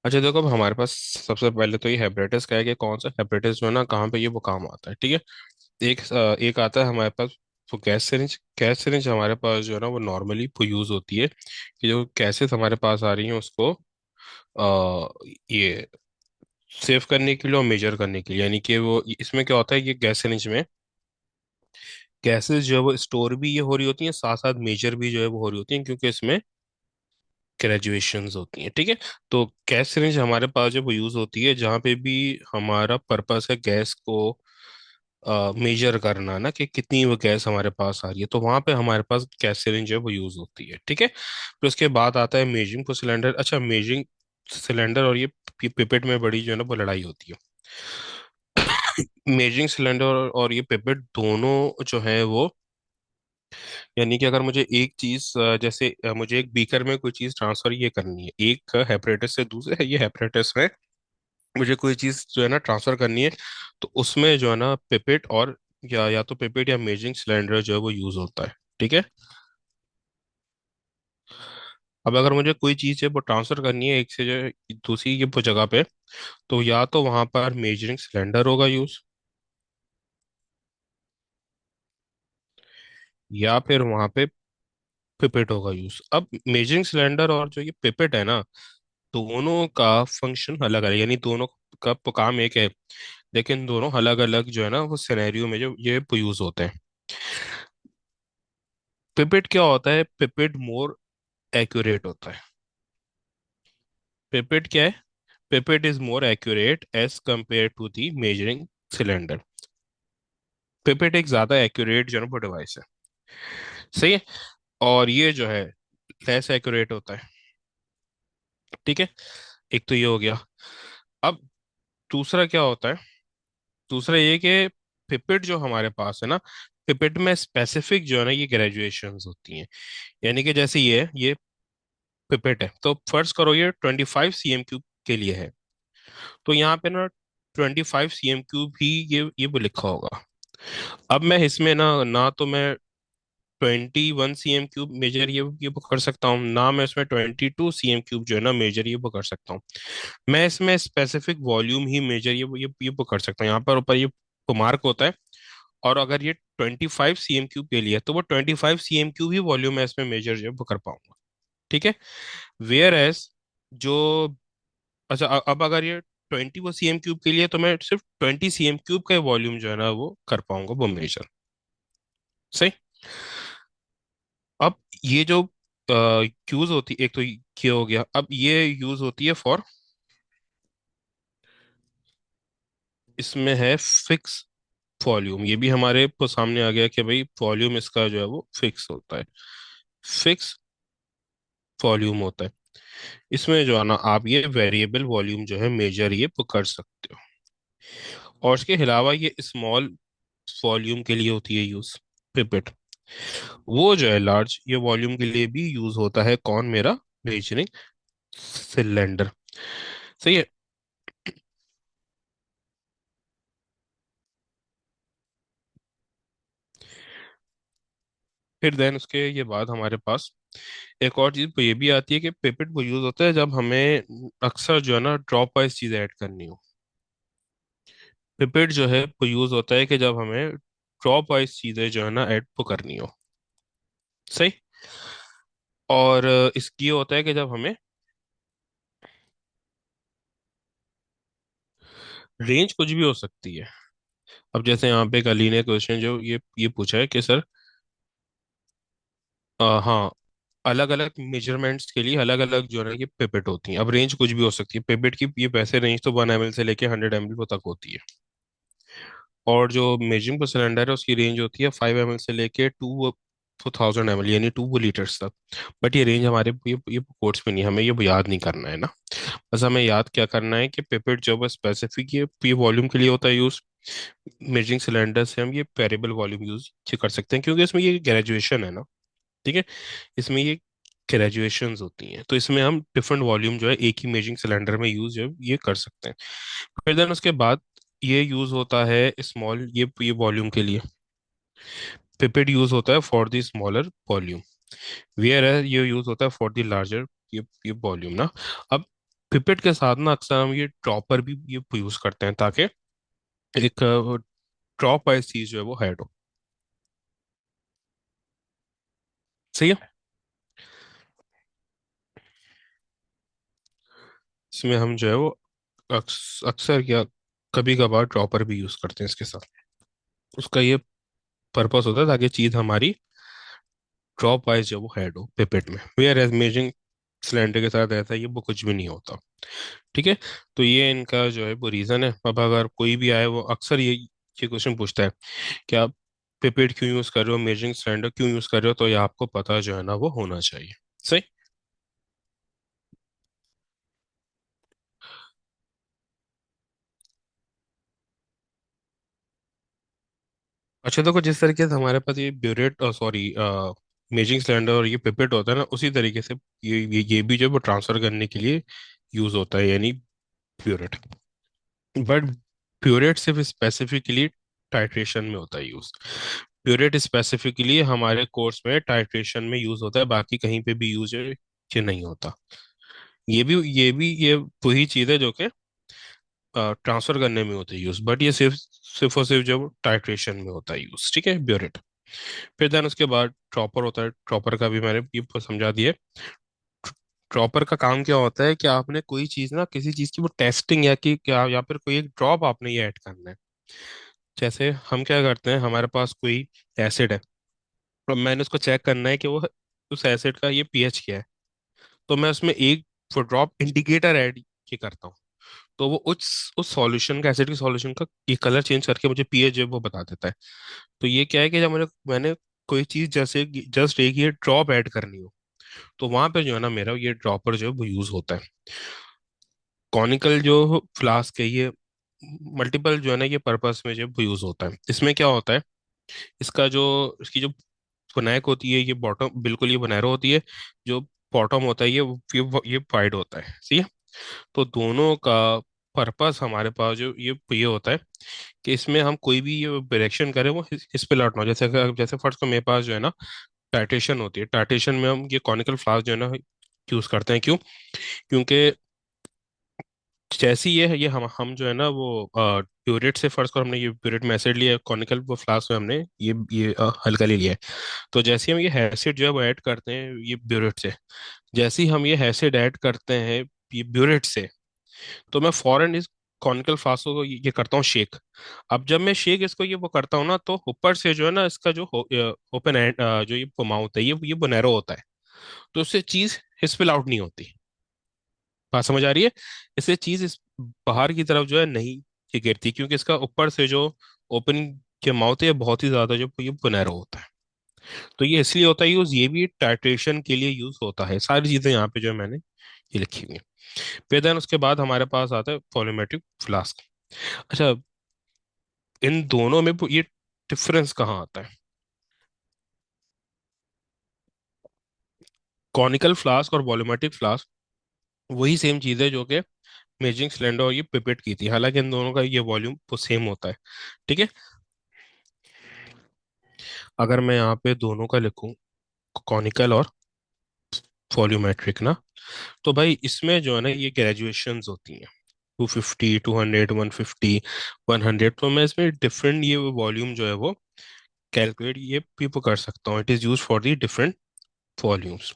अच्छा देखो, अब हमारे पास सबसे पहले तो ये हेपरेटिस का है कि कौन सा हेपरेटिस जो है ना कहाँ पे ये वो काम आता है, ठीक है। एक आता है हमारे पास वो गैस सिरिंज हमारे पास जो है ना वो नॉर्मली वो यूज़ होती है कि जो गैसेस हमारे पास आ रही हैं उसको ये सेव करने के लिए और मेजर करने के लिए, यानी कि वो इसमें क्या होता है, ये गैस सिरिंज में गैसेस जो है वो स्टोर भी ये हो रही होती हैं, साथ साथ मेजर भी जो है वो हो रही होती हैं, क्योंकि इसमें ग्रेजुएशंस होती हैं, ठीक है। तो गैस सिरिंज हमारे पास जब वो यूज़ होती है जहाँ पे भी हमारा पर्पस है गैस को मेजर करना ना, कि कितनी वो गैस हमारे पास आ रही है, तो वहां पे हमारे पास गैस सिरिंज है वो यूज होती है, ठीक है। फिर उसके बाद आता है मेजरिंग को सिलेंडर। अच्छा, मेजरिंग सिलेंडर और ये पिपेट में बड़ी जो है ना वो लड़ाई होती है। मेजरिंग सिलेंडर और ये पिपेट दोनों जो है वो, यानी कि अगर मुझे एक चीज जैसे मुझे एक बीकर में कोई चीज ट्रांसफर ये करनी है, एक हेपरेटिस से दूसरे ये हेपरेटिस में मुझे कोई चीज जो है ना ट्रांसफर करनी है, तो उसमें जो है ना पिपेट और या तो पिपेट या मेजरिंग सिलेंडर जो है वो यूज होता है, ठीक है। अब अगर मुझे कोई चीज है वो ट्रांसफर करनी है एक से जो है दूसरी ये वो जगह पे, तो या तो वहां पर मेजरिंग सिलेंडर होगा यूज, या फिर वहां पे पिपेट होगा यूज। अब मेजरिंग सिलेंडर और जो ये पिपेट है ना, दोनों का फंक्शन अलग है, यानी दोनों का तो काम एक है, लेकिन दोनों अलग अलग जो है ना वो सिनेरियो में जो ये यूज होते हैं। पिपेट क्या होता है, पिपेट मोर एक्यूरेट होता है। पिपेट क्या है, pipette is more accurate as compare to the measuring cylinder. Pipette एक ज्यादा एक्यूरेट जो है ना वो डिवाइस है, सही है। और ये जो है लेस एक्यूरेट होता है, ठीक है। एक तो ये हो गया। अब दूसरा क्या होता है, दूसरा ये कि पिपेट जो हमारे पास है ना, पिपेट में स्पेसिफिक जो है ना ये ग्रेजुएशंस होती हैं। यानी कि जैसे ये पिपेट है, तो फर्ज करो ये 25 cm³ के लिए है, तो यहाँ पे ना 25 cm³ ही ये वो लिखा होगा। अब मैं इसमें ना ना तो मैं 21 cm³ मेजर ये वो कर सकता हूँ, ना मैं इसमें 22 cm³ जो है ना मेजर ये वो कर सकता हूँ। मैं इसमें स्पेसिफिक वॉल्यूम ही मेजर ये वो कर सकता हूँ। यहाँ पर ऊपर ये मार्क होता है, और अगर ये 25 cm³ के लिए है, तो वो 25 cm³ ही वॉल्यूम है इसमें मेजर जो है वो कर पाऊंगा, ठीक है। वेयर एज जो अच्छा अब अगर ये 20 cm³ के लिए, तो मैं सिर्फ 20 cm³ का वॉल्यूम जो है ना वो कर पाऊंगा वो मेजर, सही। अब ये जो यूज होती एक तो ये हो गया, अब ये यूज होती है फॉर, इसमें है फिक्स वॉल्यूम। ये भी हमारे को सामने आ गया कि भाई वॉल्यूम इसका जो है वो फिक्स होता है, फिक्स वॉल्यूम होता है। इसमें जो है ना आप ये वेरिएबल वॉल्यूम जो है मेजर ये कर सकते हो। और इसके अलावा ये स्मॉल वॉल्यूम के लिए होती है यूज पिपेट। वो जो है लार्ज ये वॉल्यूम के लिए भी यूज होता है, कौन, मेरा मेजरिंग सिलेंडर, सही है। फिर देन उसके ये बाद हमारे पास एक और चीज ये भी आती है कि पिपेट वो यूज होता है जब हमें अक्सर जो है ना ड्रॉप वाइज चीज ऐड करनी हो। पिपेट जो है वो यूज होता है कि जब हमें ड्रॉप वाइज चीजें जो है ना ऐड वो करनी हो, सही। और इसकी ये होता है कि जब हमें रेंज कुछ भी हो सकती है। अब जैसे यहाँ पे एक अली ने क्वेश्चन जो ये पूछा है कि सर हाँ, अलग अलग मेजरमेंट्स के लिए अलग अलग जो है ना ये पिपेट होती हैं। अब रेंज कुछ भी हो सकती है पिपेट की, ये वैसे रेंज तो 1 ml से लेके 100 ml तक होती है। और जो मेजरिंग का सिलेंडर है उसकी रेंज होती है 5 ml से लेके 2000 ml, यानी 2 लीटर्स तक। बट ये रेंज हमारे ये कोर्स में नहीं है, हमें ये याद नहीं करना है ना। बस हमें याद क्या करना है कि पिपेट जो है स्पेसिफिक ये वॉल्यूम के लिए होता है यूज। मेजरिंग सिलेंडर से हम ये वेरिएबल वॉल्यूम यूज कर सकते हैं, क्योंकि इसमें ये ग्रेजुएशन है ना, ठीक है। इसमें ये ग्रेजुएशंस होती हैं, तो इसमें हम डिफरेंट वॉल्यूम जो है एक ही मेजरिंग सिलेंडर में यूज जो है ये कर सकते हैं। फिर देन उसके बाद ये यूज होता है स्मॉल ये वॉल्यूम के लिए। पिपेट यूज होता है for the smaller volume, where ये यूज होता है फॉर द लार्जर ये वॉल्यूम ना। अब पिपेट के साथ ना अक्सर हम ये ड्रॉपर भी ये यूज करते हैं, ताकि एक ड्रॉप वाइज चीज जो है वो हेड हो। सही है। इसमें हम जो है वो अक्सर या कभी कभार ड्रॉपर भी यूज करते हैं इसके साथ। उसका ये पर्पस होता है ताकि चीज हमारी ड्रॉप वाइज जो है वो हेड हो पिपेट में। वेयर एज मेजिंग सिलेंडर के साथ ऐसा ये वो कुछ भी नहीं होता। ठीक है। तो ये इनका जो है वो रीजन है। अब अगर कोई भी आए वो अक्सर ये क्वेश्चन पूछता है कि आप पिपेट क्यों यूज कर रहे हो, मेजरिंग सिलेंडर क्यों यूज कर रहे हो, तो ये आपको पता जो है ना वो होना चाहिए। सही। अच्छा देखो, जिस तरीके से हमारे पास ये ब्यूरेट सॉरी मेजिंग सिलेंडर और ये पिपेट होता है ना, उसी तरीके से ये भी जो है वो ट्रांसफर करने के लिए यूज होता है, यानी ब्यूरेट। बट ब्यूरेट सिर्फ स्पेसिफिकली टाइट्रेशन में होता है यूज। ब्यूरेट स्पेसिफिकली हमारे कोर्स में टाइट्रेशन में यूज होता है, बाकी कहीं पे भी यूज है कि नहीं होता। ये वही चीज है जो कि ट्रांसफर करने में होता है यूज, बट ये सिर्फ और सिर्फ जो टाइट्रेशन में होता है यूज। ठीक है, ब्यूरेट। फिर देन उसके बाद ड्रॉपर होता है। ड्रॉपर का भी मैंने ये समझा दिया। ड्रॉपर का काम क्या होता है कि आपने कोई चीज ना, किसी चीज की वो टेस्टिंग या कि क्या, या फिर कोई एक ड्रॉप आपने ये ऐड करना है। जैसे हम क्या करते हैं, हमारे पास कोई एसिड है, और मैंने उसको चेक करना है कि वो उस एसिड का ये पीएच क्या है। तो मैं उसमें एक ड्रॉप इंडिकेटर ऐड ये करता हूँ। तो वो उस सॉल्यूशन का, एसिड की सॉल्यूशन का ये कलर चेंज करके मुझे पीएच जो है वो बता देता है। तो ये क्या है कि जब मैंने कोई चीज जैसे जस्ट एक ये ड्रॉप ऐड करनी हो, तो वहां पे जो है ना मेरा ये ड्रॉपर जो है वो यूज होता है। कॉनिकल जो फ्लास्क है ये मल्टीपल जो है ना ये पर्पस में जो यूज होता है। इसमें क्या होता है, इसका जो इसकी जो फनाइक होती है, ये बॉटम बिल्कुल ये बनैरो होती है। जो बॉटम होता है ये वाइड होता है। सही है। तो दोनों का पर्पस हमारे पास जो ये होता है कि इसमें हम कोई भी ये डायरेक्शन करें वो इस पे लौटना हो। जैसे फर्स्ट को मेरे पास जो है ना टाइटेशन होती है। टाइटेशन में हम ये कॉनिकल फ्लास्क जो है ना यूज करते हैं। क्यों? क्योंकि जैसे ही ये हम जो है ना वो प्यूरेट से फर्स्ट को हमने ये प्यूरेट में एसिड लिया, कॉनिकल वो फ्लास्क में हमने ये हल्का ले लिया है। तो जैसे ही हम ये एसिड जो है वो ऐड करते हैं ये ब्यूरेट से, जैसे ही हम ये एसिड ऐड करते हैं ये ब्यूरेट से, तो मैं फॉरन इस कॉनिकल फ्लास्क को ये करता हूँ शेक। अब जब मैं शेक इसको ये वो करता हूँ ना, तो ऊपर से जो है ना इसका जो ओपन एंड जो ये माउथ है ये नैरो होता है। तो उससे चीज स्पिल आउट नहीं होती। बात समझ आ रही है? इससे चीज इस बाहर की तरफ जो है नहीं ये गिरती, क्योंकि इसका ऊपर से जो ओपन के माउथ है ये बहुत ही ज्यादा जो ये नैरो होता है। तो ये इसलिए होता है यूज, ये भी टाइट्रेशन के लिए यूज होता है। सारी चीजें यहाँ पे जो है मैंने ये लिखी हुई है। फिर देन उसके बाद हमारे पास आता है वॉल्यूमेट्रिक फ्लास्क। अच्छा, इन दोनों में ये डिफरेंस कहाँ आता है? कॉनिकल फ्लास्क और वॉल्यूमेट्रिक फ्लास्क वही सेम चीज है जो कि मेजिंग सिलेंडर और ये पिपेट की थी, हालांकि इन दोनों का ये वॉल्यूम वो सेम होता है। ठीक है। अगर मैं यहाँ पे दोनों का लिखूं, कॉनिकल और वॉल्यूमेट्रिक ना, तो भाई इसमें जो है ना ये ग्रेजुएशंस होती हैं। 250, 200, 150, 100। तो मैं इसमें डिफरेंट ये वॉल्यूम जो है वो कैलकुलेट ये भी वो कर सकता हूँ। It is use for the different volumes.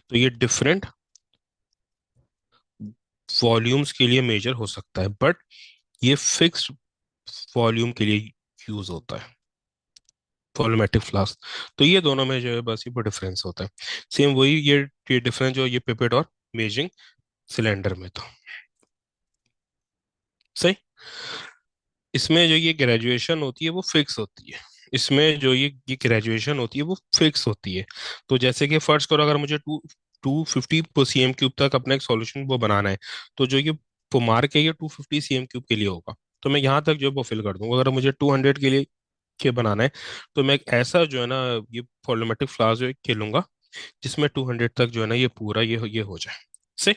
तो ये डिफरेंट वॉल्यूम्स के लिए मेजर हो सकता है, बट ये फिक्स्ड वॉल्यूम के लिए यूज होता है, वॉल्यूमेट्रिक फ्लास्क। तो ये दोनों में जो है बस ये डिफरेंस होता है। सेम वही ये डिफरेंस जो ये पिपेट और मेजिंग सिलेंडर में था। सही। इसमें जो ये ग्रेजुएशन होती है वो फिक्स होती है। इसमें जो ये ग्रेजुएशन होती है वो फिक्स होती है। तो जैसे कि फर्स्ट करो, अगर मुझे 250 सीएम क्यूब तक अपना एक सॉल्यूशन वो बनाना है, तो जो ये वो मार्क है ये 250 सीएम क्यूब के लिए होगा। तो मैं यहाँ तक जो है वो फिल कर दूंगा। अगर मुझे 200 के लिए के बनाना है, तो मैं एक ऐसा जो है ना ये वॉल्यूमेट्रिक फ्लास्क जो है के लूंगा जिसमें 200 तक जो है ना ये पूरा ये हो जाए। सही।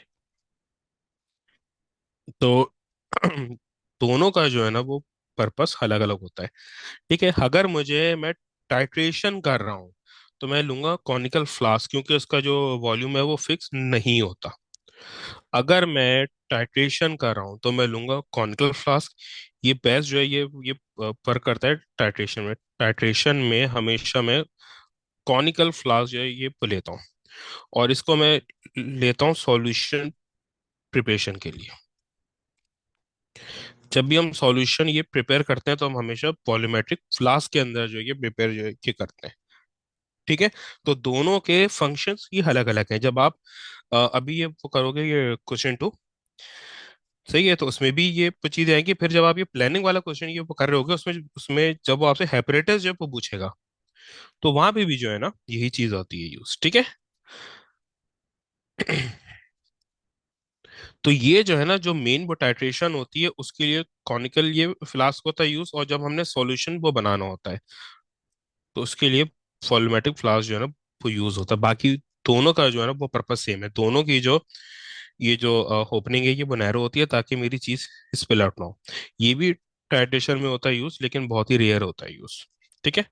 तो दोनों का जो है ना वो पर्पस अलग अलग होता है। ठीक है। अगर मैं टाइट्रेशन कर रहा हूँ, तो मैं लूंगा कॉनिकल फ्लास्क, क्योंकि उसका जो वॉल्यूम है वो फिक्स नहीं होता। अगर मैं टाइट्रेशन कर रहा हूँ तो मैं लूंगा कॉनिकल फ्लास्क। ये बेस्ट जो है ये पर करता है टाइट्रेशन में। टाइट्रेशन में हमेशा मैं कॉनिकल फ्लास्क जो है ये लेता हूँ। और इसको मैं लेता हूँ सॉल्यूशन प्रिपरेशन के लिए। जब भी हम सॉल्यूशन ये प्रिपेयर करते हैं तो हम हमेशा पॉलीमेट्रिक फ्लास्क के अंदर जो है ये प्रिपेयर जो है ये करते हैं। ठीक है। तो दोनों के फंक्शंस ये अलग अलग हैं। जब आप अभी ये वो करोगे ये क्वेश्चन 2, सही है, तो उसमें भी ये चीजें आएंगी। फिर जब आप ये प्लानिंग वाला क्वेश्चन ये वो कर रहे होगे उसमें उसमें जब वो आपसे हैपरेटस जब वो पूछेगा तो वहां पे भी जो है ना यही चीज होती है यूज। ठीक है। तो ये जो है ना जो मेन वो टाइट्रेशन होती है उसके लिए कॉनिकल ये फ्लास्क होता है यूज। और जब हमने सॉल्यूशन वो बनाना होता है तो उसके लिए फॉर्मेटिक फ्लास्क जो है ना वो यूज होता है। बाकी दोनों का जो है ना वो पर्पस सेम है। दोनों की जो ये जो ओपनिंग है ये वो नैरो होती है ताकि मेरी चीज स्पिल आउट ना हो। ये भी टाइट्रेशन में होता है यूज लेकिन बहुत ही रेयर होता है यूज। ठीक है।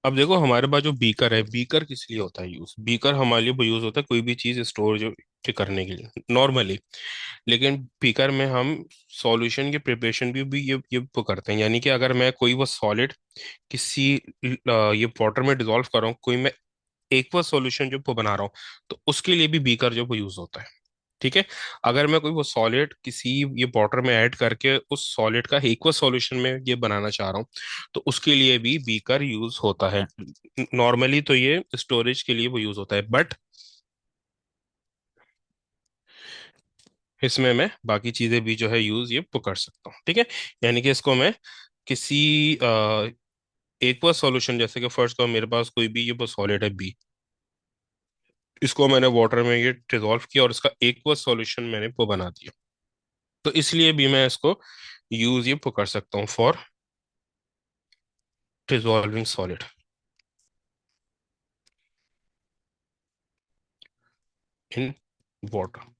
अब देखो हमारे पास जो बीकर है, बीकर किस लिए होता है यूज? बीकर हमारे लिए यूज होता है कोई भी चीज स्टोर जो के करने के लिए नॉर्मली। लेकिन बीकर में हम सॉल्यूशन की प्रिपरेशन भी ये वो करते हैं। यानी कि अगर मैं कोई वो सॉलिड किसी ये वाटर में डिसॉल्व कर रहा हूँ, कोई मैं एक्वा सॉल्यूशन जो वो बना रहा हूँ, तो उसके लिए भी बीकर जो वो यूज होता है। ठीक है। अगर मैं कोई वो सॉलिड किसी ये वाटर में ऐड करके उस सॉलिड का एक्वा सॉल्यूशन में ये बनाना चाह रहा हूँ तो उसके लिए भी बीकर यूज होता है। नॉर्मली तो ये स्टोरेज के लिए वो यूज होता है, बट इसमें मैं बाकी चीजें भी जो है यूज ये वो कर सकता हूँ। ठीक है। यानी कि इसको मैं किसी एक्वा सॉल्यूशन, जैसे कि फर्स्ट का मेरे पास कोई भी ये वो सॉलिड है बी, इसको मैंने वाटर में ये डिसॉल्व किया और इसका एक्वा सॉल्यूशन मैंने वो बना दिया। तो इसलिए भी मैं इसको यूज ये वो कर सकता हूँ for dissolving solid in water.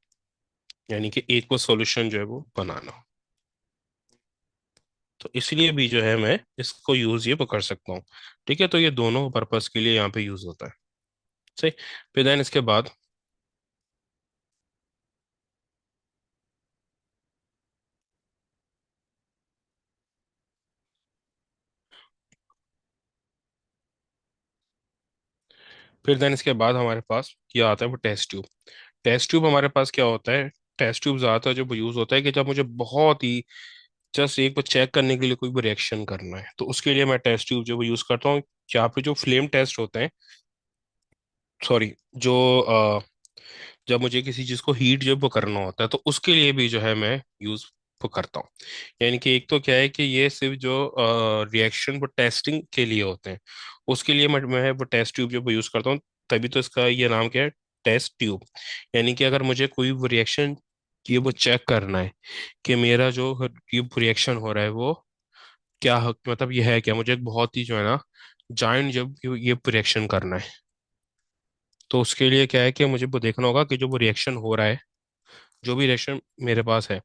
यानी कि एक्वा सॉल्यूशन जो है वो बनाना। तो इसलिए भी जो है मैं इसको यूज ये कर सकता हूँ। ठीक है। तो ये दोनों पर्पस के लिए यहाँ पे यूज होता है। सही। फिर देन इसके बाद, हमारे पास ये आता है वो टेस्ट ट्यूब। टेस्ट ट्यूब हमारे पास क्या होता है? टेस्ट ट्यूब ज्यादातर जो यूज होता है कि जब मुझे बहुत ही जस्ट एक बार चेक करने के लिए कोई भी रिएक्शन करना है तो उसके लिए मैं टेस्ट ट्यूब जो यूज करता हूँ। यहाँ पे जो फ्लेम टेस्ट होते हैं, सॉरी, जो जब मुझे किसी चीज को हीट जब वो करना होता है तो उसके लिए भी जो है मैं यूज वो करता हूँ। यानी कि एक तो क्या है कि ये सिर्फ जो रिएक्शन वो टेस्टिंग के लिए होते हैं उसके लिए मैं वो टेस्ट ट्यूब जो वो यूज करता हूँ। तभी तो इसका ये नाम क्या है, टेस्ट ट्यूब। यानी कि अगर मुझे कोई वो रिएक्शन ये वो चेक करना है कि मेरा जो ये रिएक्शन हो रहा है वो क्या मतलब ये है क्या, मुझे एक बहुत ही जो है ना जायंट जब ये रिएक्शन करना है तो उसके लिए क्या है कि मुझे वो देखना होगा कि जो वो रिएक्शन हो रहा है, जो भी रिएक्शन मेरे पास है,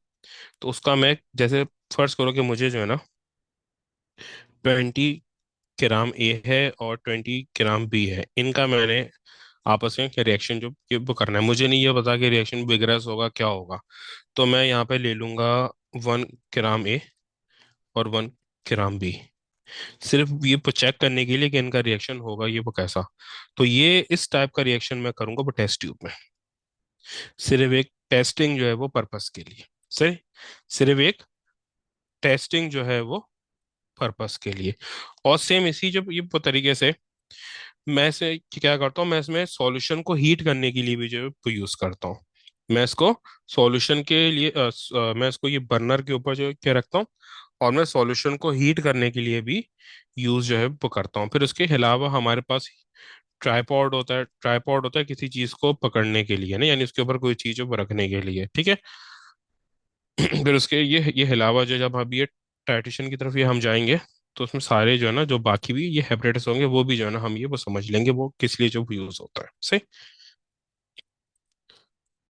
तो उसका मैं जैसे फर्ज करो कि मुझे जो है ना 20 ग्राम ए है और 20 ग्राम बी है, इनका मैंने आपस में क्या रिएक्शन जो ये वो करना है। मुझे नहीं ये पता कि रिएक्शन विगरस होगा क्या होगा, तो मैं यहाँ पे ले लूंगा 1 ग्राम ए और 1 ग्राम बी, सिर्फ ये चेक करने के लिए कि इनका रिएक्शन होगा ये वो कैसा। तो ये इस टाइप का रिएक्शन मैं करूंगा वो टेस्ट ट्यूब में, सिर्फ एक टेस्टिंग जो है वो पर्पस के लिए। सही। सिर्फ एक टेस्टिंग जो है वो पर्पस के लिए। और सेम इसी जब ये तरीके से मैं इसे क्या करता हूँ, मैं इसमें सॉल्यूशन को हीट करने के लिए भी जो है यूज करता हूँ। मैं इसको सॉल्यूशन के लिए मैं इसको ये बर्नर के ऊपर जो है क्या रखता हूँ और मैं सॉल्यूशन को हीट करने के लिए भी यूज जो है वो करता हूँ। फिर उसके अलावा हमारे पास ट्राइपॉड होता है। ट्राइपॉड होता है किसी चीज को पकड़ने के लिए ना, यानी उसके ऊपर कोई चीज को रखने के लिए। ठीक है। फिर उसके ये अलावा जो जब हम ये टाइटिशन की तरफ ये हम जाएंगे तो उसमें सारे जो है ना जो बाकी भी ये हेपरेटिस होंगे वो भी जो है ना हम ये वो समझ लेंगे वो किस लिए जो यूज होता है। सही।